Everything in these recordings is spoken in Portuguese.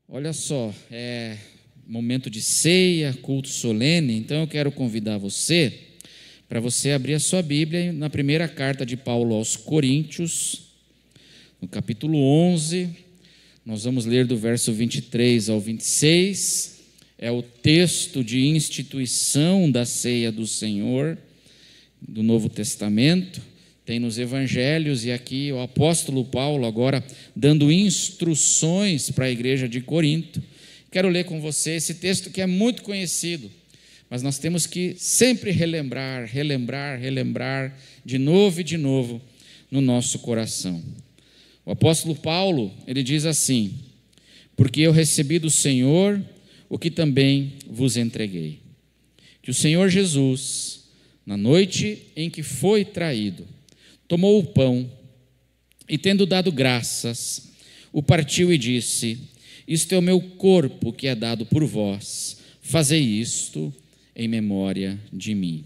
Olha só, é momento de ceia, culto solene, então eu quero convidar você para você abrir a sua Bíblia na primeira carta de Paulo aos Coríntios, no capítulo 11, nós vamos ler do verso 23 ao 26, é o texto de instituição da ceia do Senhor, do Novo Testamento, tem nos Evangelhos, e aqui o apóstolo Paulo agora dando instruções para a igreja de Corinto. Quero ler com você esse texto que é muito conhecido, mas nós temos que sempre relembrar de novo e de novo no nosso coração. O apóstolo Paulo, ele diz assim: porque eu recebi do Senhor o que também vos entreguei, que o Senhor Jesus, na noite em que foi traído, tomou o pão e, tendo dado graças, o partiu e disse: isto é o meu corpo que é dado por vós, fazei isto em memória de mim.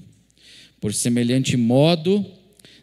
Por semelhante modo,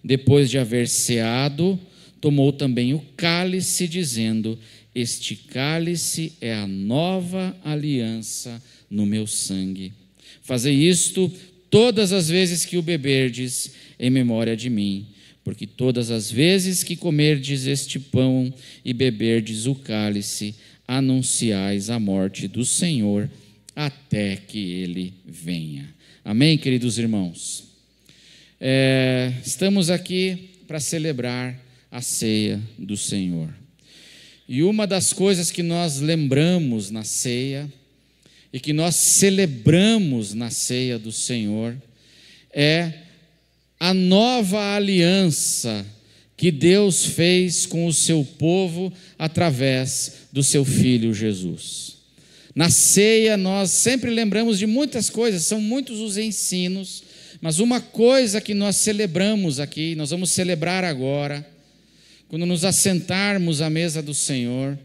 depois de haver ceado, tomou também o cálice, dizendo: este cálice é a nova aliança no meu sangue. Fazei isto todas as vezes que o beberdes em memória de mim. Porque todas as vezes que comerdes este pão e beberdes o cálice, anunciais a morte do Senhor até que Ele venha. Amém, queridos irmãos? Estamos aqui para celebrar a ceia do Senhor. E uma das coisas que nós lembramos na ceia e que nós celebramos na ceia do Senhor é a nova aliança que Deus fez com o seu povo através do seu Filho Jesus. Na ceia nós sempre lembramos de muitas coisas, são muitos os ensinos, mas uma coisa que nós celebramos aqui, nós vamos celebrar agora, quando nos assentarmos à mesa do Senhor,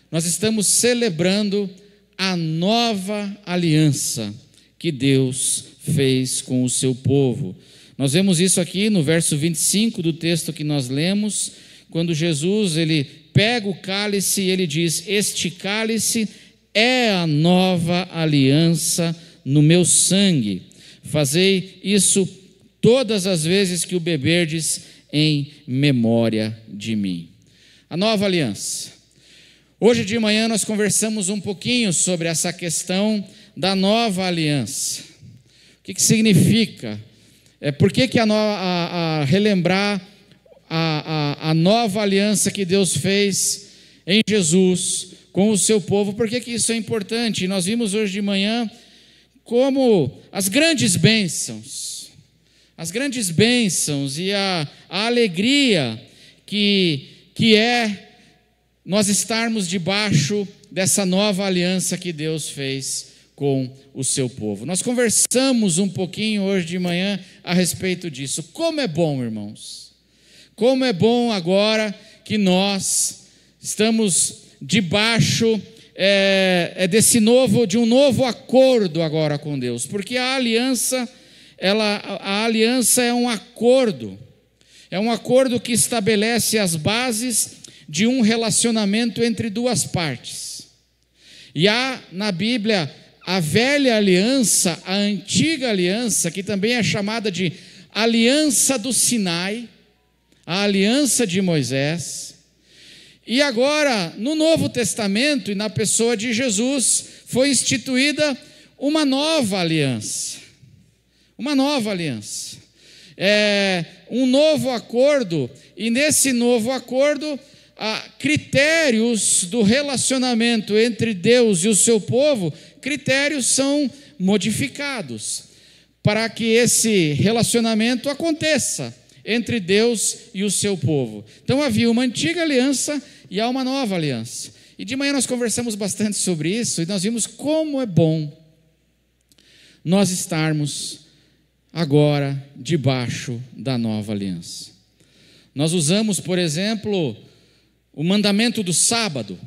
nós estamos celebrando a nova aliança que Deus fez com o seu povo. Nós vemos isso aqui no verso 25 do texto que nós lemos, quando Jesus ele pega o cálice e ele diz: este cálice é a nova aliança no meu sangue. Fazei isso todas as vezes que o beberdes em memória de mim. A nova aliança. Hoje de manhã nós conversamos um pouquinho sobre essa questão da nova aliança. O que significa? Por que relembrar a nova aliança que Deus fez em Jesus com o seu povo? Por que isso é importante? Nós vimos hoje de manhã como as grandes bênçãos e a alegria que é nós estarmos debaixo dessa nova aliança que Deus fez com o seu povo. Nós conversamos um pouquinho hoje de manhã a respeito disso. Como é bom, irmãos, como é bom agora que nós estamos debaixo de um novo acordo agora com Deus, porque a aliança é um acordo que estabelece as bases de um relacionamento entre duas partes. E há na Bíblia a velha aliança, a antiga aliança, que também é chamada de aliança do Sinai, a aliança de Moisés. E agora, no Novo Testamento e na pessoa de Jesus, foi instituída uma nova aliança. Uma nova aliança. Um novo acordo, e nesse novo acordo, critérios do relacionamento entre Deus e o seu povo, critérios são modificados para que esse relacionamento aconteça entre Deus e o seu povo. Então havia uma antiga aliança e há uma nova aliança. E de manhã nós conversamos bastante sobre isso e nós vimos como é bom nós estarmos agora debaixo da nova aliança. Nós usamos, por exemplo, o mandamento do sábado.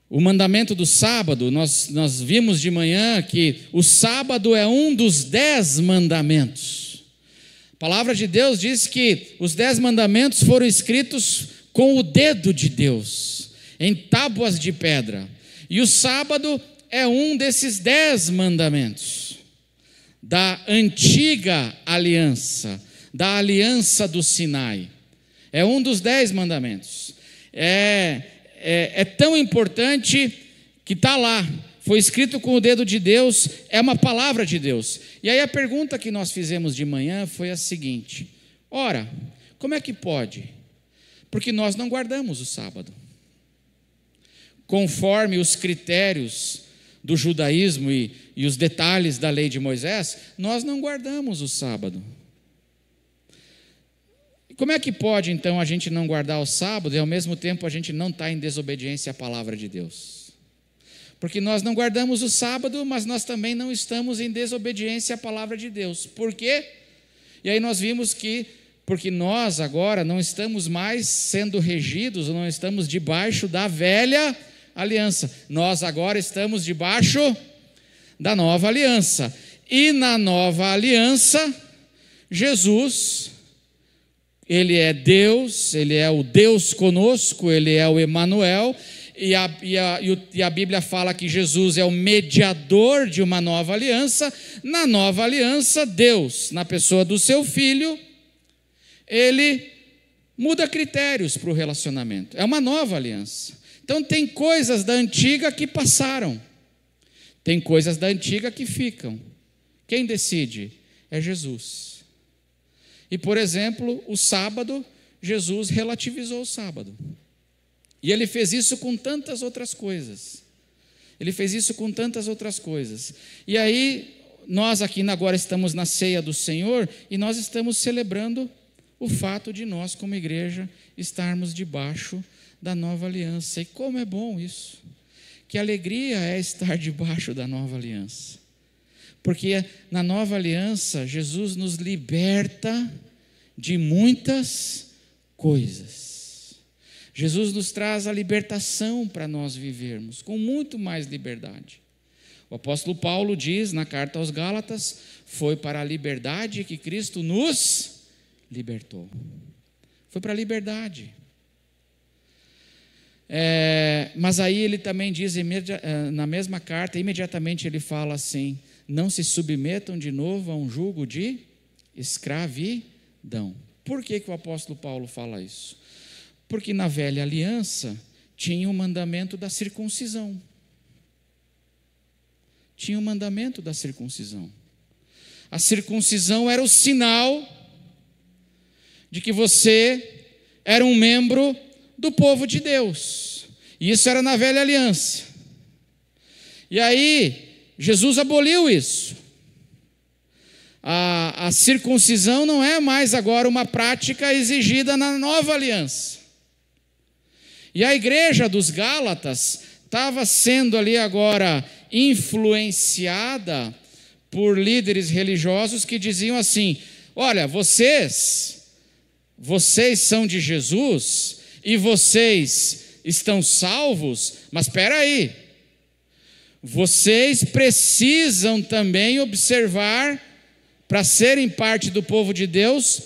O mandamento do sábado, nós vimos de manhã que o sábado é um dos 10 mandamentos. A palavra de Deus diz que os 10 mandamentos foram escritos com o dedo de Deus. em tábuas de pedra. E o sábado é um desses 10 mandamentos da antiga aliança, da aliança do Sinai. É um dos 10 mandamentos. É tão importante que está lá, foi escrito com o dedo de Deus, é uma palavra de Deus. E aí a pergunta que nós fizemos de manhã foi a seguinte: ora, como é que pode? Porque nós não guardamos o sábado. Conforme os critérios do judaísmo e os detalhes da lei de Moisés, nós não guardamos o sábado. Como é que pode, então, a gente não guardar o sábado e, ao mesmo tempo, a gente não está em desobediência à palavra de Deus? Porque nós não guardamos o sábado, mas nós também não estamos em desobediência à palavra de Deus. Por quê? E aí nós vimos que, porque nós agora não estamos mais sendo regidos, não estamos debaixo da velha aliança. Nós agora estamos debaixo da nova aliança. E na nova aliança, Jesus, Ele é Deus, Ele é o Deus conosco, Ele é o Emanuel, e a Bíblia fala que Jesus é o mediador de uma nova aliança. Na nova aliança, Deus, na pessoa do seu Filho, Ele muda critérios para o relacionamento. É uma nova aliança. Então tem coisas da antiga que passaram, tem coisas da antiga que ficam. Quem decide? É Jesus. E, por exemplo, o sábado, Jesus relativizou o sábado. E Ele fez isso com tantas outras coisas. Ele fez isso com tantas outras coisas. E aí, nós aqui agora estamos na ceia do Senhor e nós estamos celebrando o fato de nós, como igreja, estarmos debaixo da nova aliança. E como é bom isso. Que alegria é estar debaixo da nova aliança. Porque na nova aliança, Jesus nos liberta de muitas coisas. Jesus nos traz a libertação para nós vivermos com muito mais liberdade. O apóstolo Paulo diz na carta aos Gálatas: foi para a liberdade que Cristo nos libertou. Foi para a liberdade. Mas aí ele também diz, na mesma carta, imediatamente ele fala assim: não se submetam de novo a um jugo de escravidão. Por que o apóstolo Paulo fala isso? Porque na velha aliança tinha o mandamento da circuncisão. Tinha o mandamento da circuncisão. A circuncisão era o sinal de que você era um membro do povo de Deus. E isso era na velha aliança. E aí, Jesus aboliu isso. A circuncisão não é mais agora uma prática exigida na nova aliança. E a igreja dos Gálatas estava sendo ali agora influenciada por líderes religiosos que diziam assim: olha, vocês são de Jesus e vocês estão salvos, mas espera aí, vocês precisam também observar, para serem parte do povo de Deus,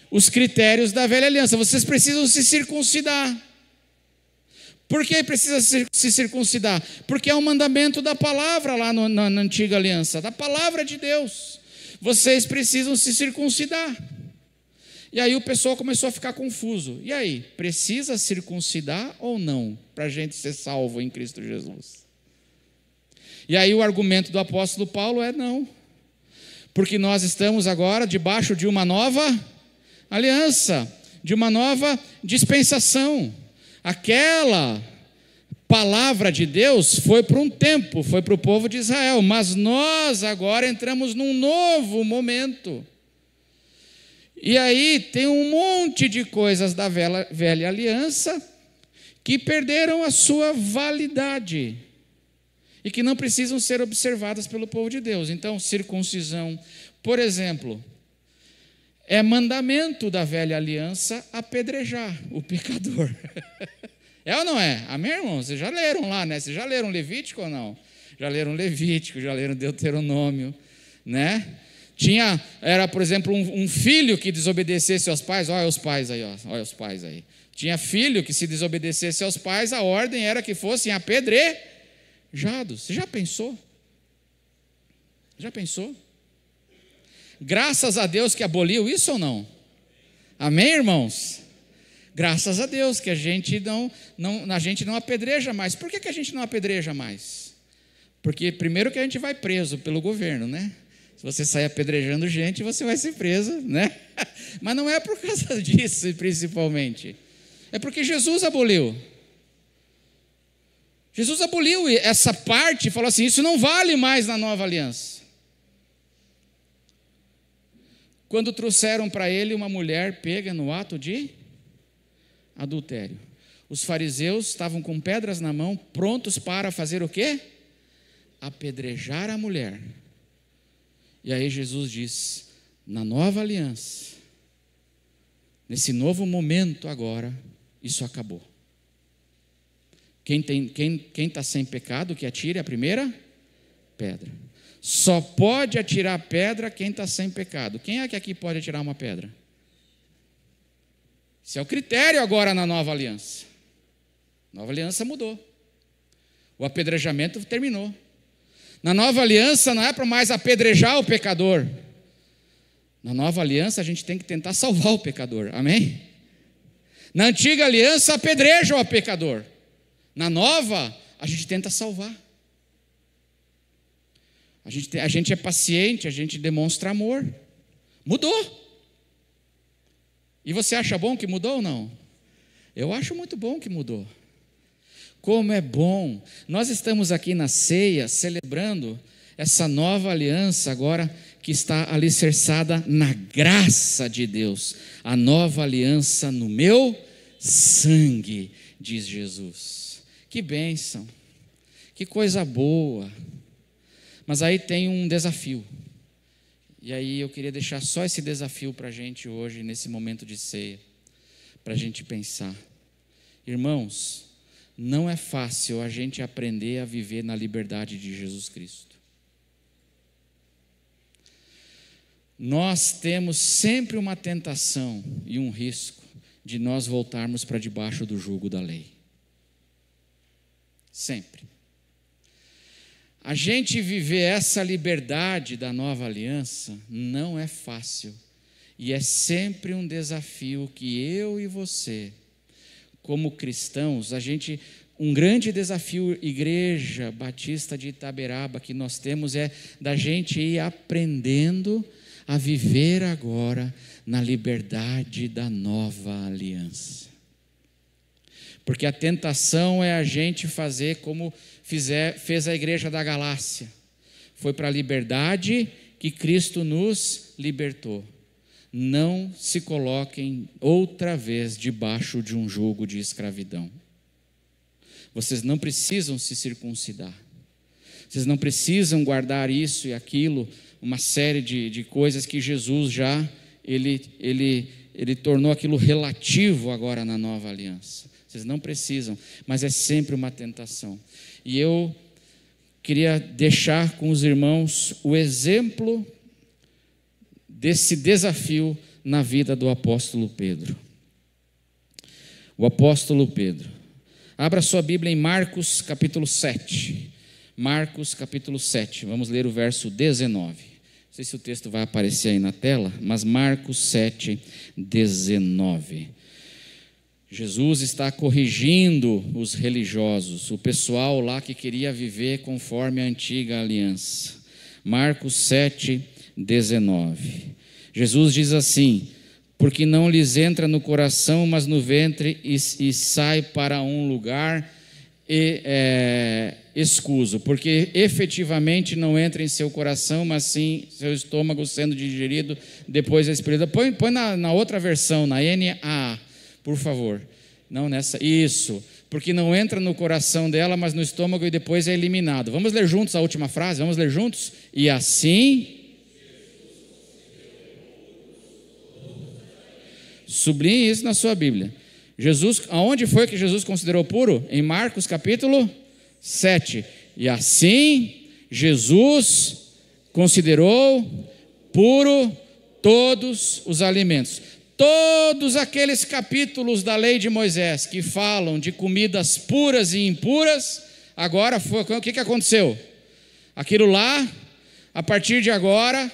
os critérios da velha aliança. Vocês precisam se circuncidar. Por que precisa se circuncidar? Porque é um mandamento da palavra lá na antiga aliança, da palavra de Deus. Vocês precisam se circuncidar. E aí o pessoal começou a ficar confuso. E aí, precisa circuncidar ou não para a gente ser salvo em Cristo Jesus? E aí o argumento do apóstolo Paulo é não. Porque nós estamos agora debaixo de uma nova aliança, de uma nova dispensação. Aquela palavra de Deus foi por um tempo, foi para o povo de Israel, mas nós agora entramos num novo momento. E aí tem um monte de coisas da velha aliança que perderam a sua validade e que não precisam ser observadas pelo povo de Deus. Então, circuncisão, por exemplo, é mandamento da velha aliança apedrejar o pecador. É ou não é? Amém, irmão? Vocês já leram lá, né? Vocês já leram Levítico ou não? Já leram Levítico, já leram Deuteronômio, né? Era, por exemplo, um filho que desobedecesse aos pais. Olha os pais aí, olha os pais aí. Tinha filho que, se desobedecesse aos pais, a ordem era que fossem apedrejados. Você já pensou? Já pensou? Graças a Deus que aboliu isso ou não? Amém, irmãos? Graças a Deus que a gente não apedreja mais. Por que a gente não apedreja mais? Porque primeiro que a gente vai preso pelo governo, né? Se você sair apedrejando gente, você vai ser preso, né? Mas não é por causa disso, principalmente. É porque Jesus aboliu. Jesus aboliu essa parte e falou assim: isso não vale mais na nova aliança. Quando trouxeram para ele uma mulher pega no ato de adultério, os fariseus estavam com pedras na mão, prontos para fazer o quê? Apedrejar a mulher. E aí Jesus diz: na nova aliança, nesse novo momento agora, isso acabou. Quem está sem pecado, que atire a primeira pedra. Só pode atirar pedra quem está sem pecado. Quem é que aqui pode atirar uma pedra? Esse é o critério agora na nova aliança. A nova aliança mudou. O apedrejamento terminou. Na nova aliança não é para mais apedrejar o pecador. Na nova aliança a gente tem que tentar salvar o pecador. Amém? Na antiga aliança apedrejam o pecador. Na nova a gente tenta salvar. A gente é paciente, a gente demonstra amor. Mudou. E você acha bom que mudou ou não? Eu acho muito bom que mudou. Como é bom. Nós estamos aqui na ceia celebrando essa nova aliança agora que está alicerçada na graça de Deus. A nova aliança no meu sangue, diz Jesus. Que bênção. Que coisa boa. Mas aí tem um desafio. E aí eu queria deixar só esse desafio para a gente hoje, nesse momento de ceia, para a gente pensar. Irmãos, não é fácil a gente aprender a viver na liberdade de Jesus Cristo. Nós temos sempre uma tentação e um risco de nós voltarmos para debaixo do jugo da lei. Sempre. A gente viver essa liberdade da nova aliança não é fácil. E é sempre um desafio que eu e você, como cristãos, um grande desafio, Igreja Batista de Itaberaba, que nós temos é da gente ir aprendendo a viver agora na liberdade da nova aliança. Porque a tentação é a gente fazer como fez a igreja da Galácia. Foi para a liberdade que Cristo nos libertou. Não se coloquem outra vez debaixo de um jugo de escravidão. Vocês não precisam se circuncidar. Vocês não precisam guardar isso e aquilo, uma série de coisas que Jesus já, ele tornou aquilo relativo agora na nova aliança. Vocês não precisam, mas é sempre uma tentação. E eu queria deixar com os irmãos o exemplo desse desafio na vida do apóstolo Pedro. O apóstolo Pedro. Abra sua Bíblia em Marcos capítulo 7. Marcos capítulo 7. Vamos ler o verso 19. Não sei se o texto vai aparecer aí na tela, mas Marcos 7, 19. Jesus está corrigindo os religiosos, o pessoal lá que queria viver conforme a antiga aliança. Marcos 7, 19. Jesus diz assim: porque não lhes entra no coração, mas no ventre, e sai para um lugar escuso, porque efetivamente não entra em seu coração, mas sim seu estômago sendo digerido, depois é expelido. Põe na outra versão, na NAA. Por favor, não nessa, isso, porque não entra no coração dela, mas no estômago e depois é eliminado. Vamos ler juntos a última frase? Vamos ler juntos? E assim, sublinhe isso na sua Bíblia. Jesus, aonde foi que Jesus considerou puro? Em Marcos capítulo 7. E assim, Jesus considerou puro todos os alimentos. Todos aqueles capítulos da lei de Moisés que falam de comidas puras e impuras, agora o que aconteceu? Aquilo lá, a partir de agora,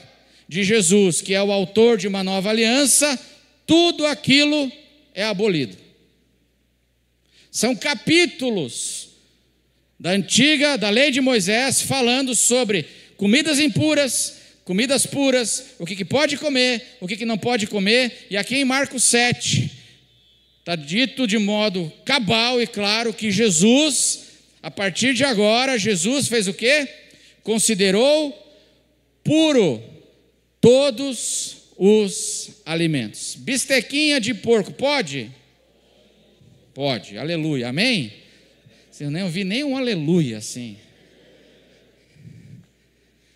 de Jesus, que é o autor de uma nova aliança, tudo aquilo é abolido. São capítulos da lei de Moisés, falando sobre comidas impuras, comidas puras, o que pode comer, o que não pode comer. E aqui em Marcos 7, está dito de modo cabal e claro que Jesus, a partir de agora, Jesus fez o quê? Considerou puro todos os alimentos. Bistequinha de porco, pode? Pode, aleluia, amém? Eu nem ouvi nenhum aleluia assim.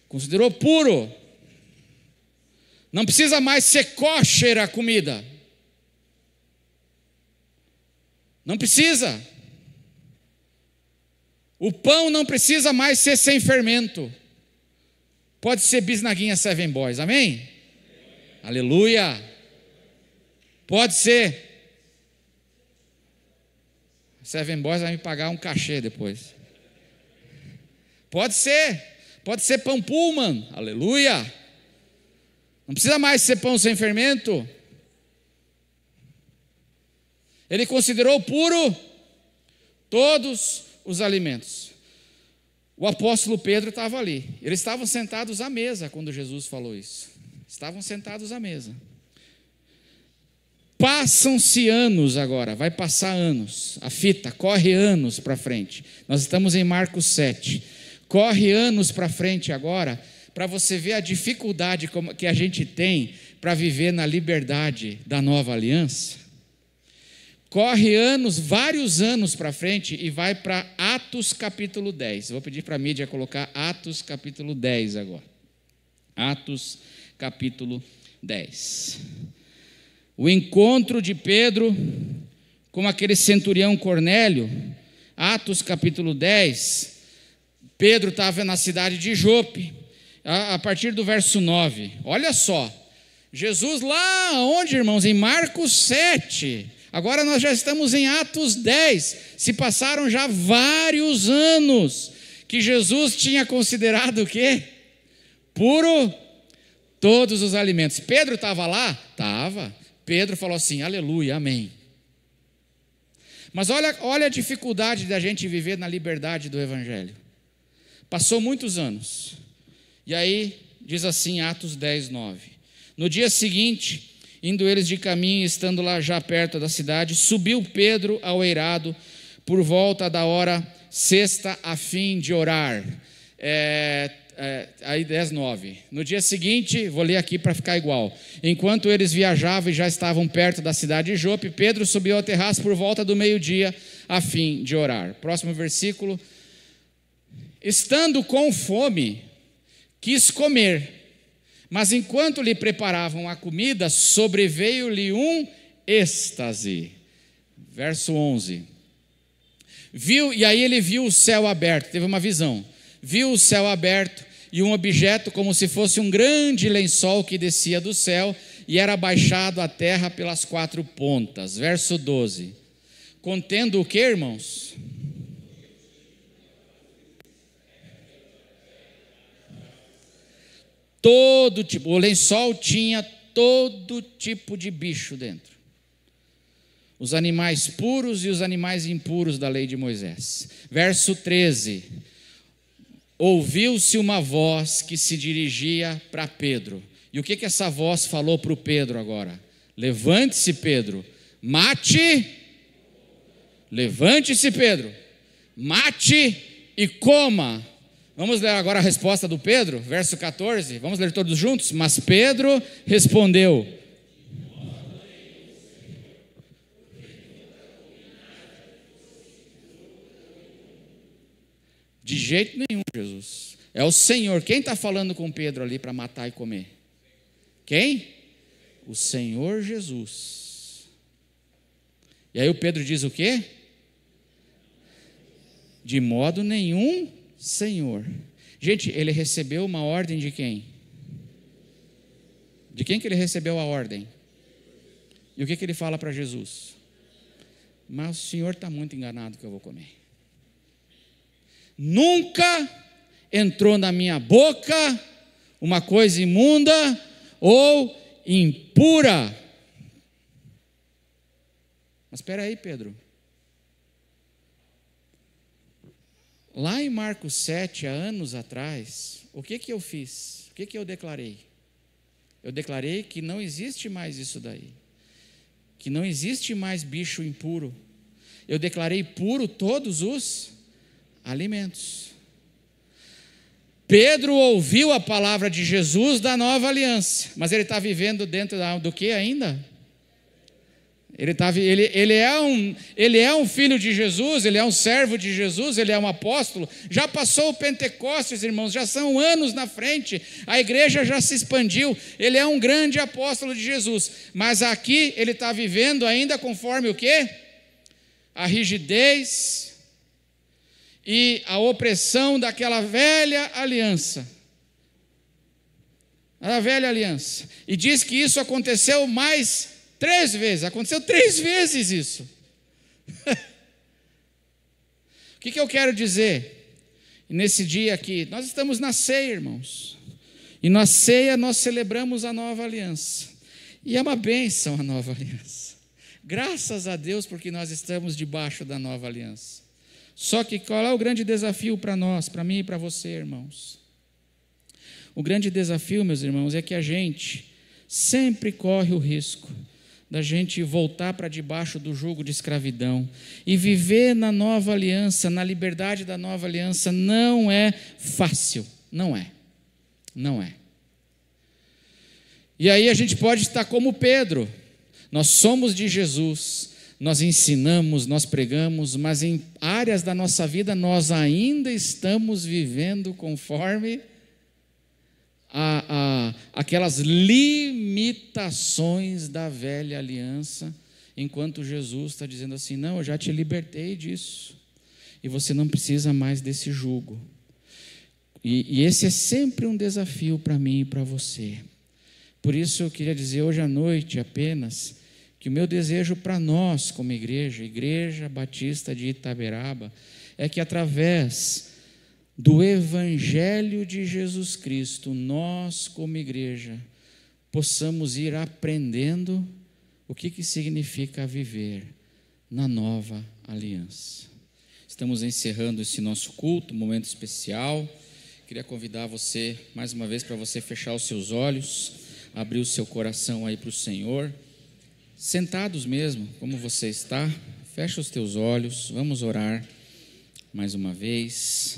Considerou puro. Não precisa mais ser kosher a comida. Não precisa. O pão não precisa mais ser sem fermento. Pode ser bisnaguinha Seven Boys, amém? Aleluia. Pode ser. Seven Boys vai me pagar um cachê depois. Pode ser pão Pullman, aleluia. Não precisa mais ser pão sem fermento. Ele considerou puro todos os alimentos. O apóstolo Pedro estava ali. Eles estavam sentados à mesa quando Jesus falou isso. Estavam sentados à mesa. Passam-se anos agora, vai passar anos. A fita corre anos para frente. Nós estamos em Marcos 7. Corre anos para frente agora, para você ver a dificuldade que a gente tem para viver na liberdade da nova aliança. Corre anos, vários anos para frente e vai para Atos capítulo 10. Vou pedir para a mídia colocar Atos capítulo 10 agora. Atos capítulo 10. O encontro de Pedro com aquele centurião Cornélio, Atos capítulo 10. Pedro estava na cidade de Jope, a partir do verso 9. Olha só, Jesus lá onde, irmãos? Em Marcos 7. Agora nós já estamos em Atos 10. Se passaram já vários anos que Jesus tinha considerado o quê? Puro todos os alimentos. Pedro estava lá? Estava. Pedro falou assim, aleluia, amém. Mas olha a dificuldade da gente viver na liberdade do Evangelho. Passou muitos anos. E aí, diz assim, Atos 10, 9. No dia seguinte, indo eles de caminho, estando lá já perto da cidade, subiu Pedro ao eirado por volta da hora sexta, a fim de orar. Aí 10, 9. No dia seguinte, vou ler aqui para ficar igual. Enquanto eles viajavam e já estavam perto da cidade de Jope, Pedro subiu ao terraço por volta do meio-dia, a fim de orar. Próximo versículo. Estando com fome, quis comer, mas enquanto lhe preparavam a comida, sobreveio-lhe um êxtase. Verso 11. E aí ele viu o céu aberto, teve uma visão. Viu o céu aberto e um objeto como se fosse um grande lençol que descia do céu e era baixado à terra pelas quatro pontas. Verso 12. Contendo o que, irmãos? Todo tipo, o lençol tinha todo tipo de bicho dentro. Os animais puros e os animais impuros da lei de Moisés. Verso 13. Ouviu-se uma voz que se dirigia para Pedro. E o que essa voz falou para o Pedro agora? Levante-se, Pedro, mate. Levante-se, Pedro, mate e coma. Vamos ler agora a resposta do Pedro, verso 14. Vamos ler todos juntos? Mas Pedro respondeu: de jeito nenhum, Jesus. É o Senhor. Quem está falando com Pedro ali para matar e comer? Quem? O Senhor Jesus. E aí o Pedro diz o quê? De modo nenhum, Senhor. Gente, ele recebeu uma ordem de quem? De quem que ele recebeu a ordem? E o que ele fala para Jesus? Mas o Senhor está muito enganado que eu vou comer. Nunca entrou na minha boca uma coisa imunda ou impura. Mas espera aí, Pedro. Lá em Marcos 7, há anos atrás, o que eu fiz? O que eu declarei? Eu declarei que não existe mais isso daí. Que não existe mais bicho impuro. Eu declarei puro todos os alimentos. Pedro ouviu a palavra de Jesus da nova aliança, mas ele está vivendo dentro do que ainda? Ele é um filho de Jesus, ele é um servo de Jesus, ele é um apóstolo. Já passou o Pentecostes, irmãos, já são anos na frente, a igreja já se expandiu, ele é um grande apóstolo de Jesus, mas aqui ele está vivendo ainda conforme o quê? A rigidez e a opressão daquela velha aliança. A velha aliança. E diz que isso aconteceu mais 3 vezes, aconteceu 3 vezes isso. O que eu quero dizer? Nesse dia aqui, nós estamos na ceia, irmãos. E na ceia nós celebramos a nova aliança. E é uma bênção a nova aliança. Graças a Deus porque nós estamos debaixo da nova aliança. Só que qual é o grande desafio para nós, para mim e para você, irmãos? O grande desafio, meus irmãos, é que a gente sempre corre o risco da gente voltar para debaixo do jugo de escravidão. E viver na nova aliança, na liberdade da nova aliança, não é fácil. Não é. Não é. E aí a gente pode estar como Pedro. Nós somos de Jesus, nós ensinamos, nós pregamos, mas em áreas da nossa vida nós ainda estamos vivendo conforme aquelas limitações da velha aliança, enquanto Jesus está dizendo assim, não, eu já te libertei disso, e você não precisa mais desse jugo. E esse é sempre um desafio para mim e para você. Por isso eu queria dizer hoje à noite apenas, que o meu desejo para nós como Igreja Batista de Itaberaba, é que através do Evangelho de Jesus Cristo, nós como igreja, possamos ir aprendendo o que significa viver na nova aliança. Estamos encerrando esse nosso culto, um momento especial. Queria convidar você, mais uma vez, para você fechar os seus olhos, abrir o seu coração aí para o Senhor. Sentados mesmo, como você está, fecha os teus olhos, vamos orar mais uma vez.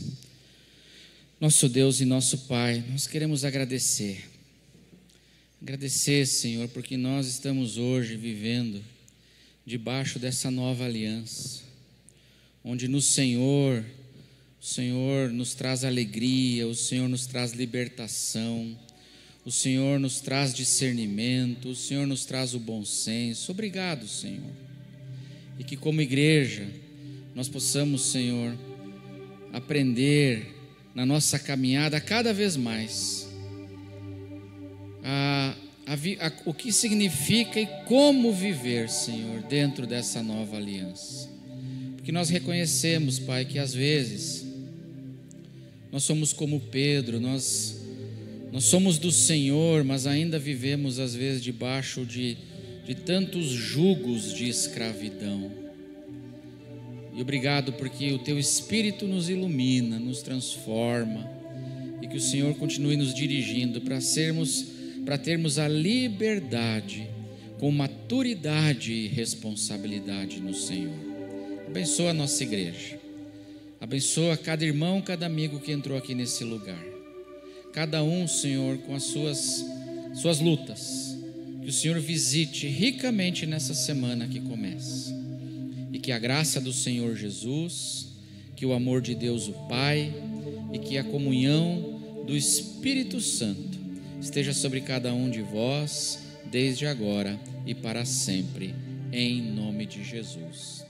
Nosso Deus e nosso Pai, nós queremos agradecer, Senhor, porque nós estamos hoje vivendo debaixo dessa nova aliança, onde no Senhor, o Senhor nos traz alegria, o Senhor nos traz libertação, o Senhor nos traz discernimento, o Senhor nos traz o bom senso. Obrigado, Senhor. E que como igreja, nós possamos, Senhor, aprender na nossa caminhada cada vez mais o que significa e como viver, Senhor, dentro dessa nova aliança. Porque nós reconhecemos, Pai, que às vezes nós somos como Pedro, nós somos do Senhor, mas ainda vivemos às vezes debaixo de tantos jugos de escravidão. E obrigado porque o Teu Espírito nos ilumina, nos transforma, e que o Senhor continue nos dirigindo para termos a liberdade com maturidade e responsabilidade no Senhor. Abençoa a nossa igreja, abençoa cada irmão, cada amigo que entrou aqui nesse lugar, cada um, Senhor, com as suas lutas, que o Senhor visite ricamente nessa semana que começa. E que a graça do Senhor Jesus, que o amor de Deus o Pai e que a comunhão do Espírito Santo esteja sobre cada um de vós, desde agora e para sempre, em nome de Jesus.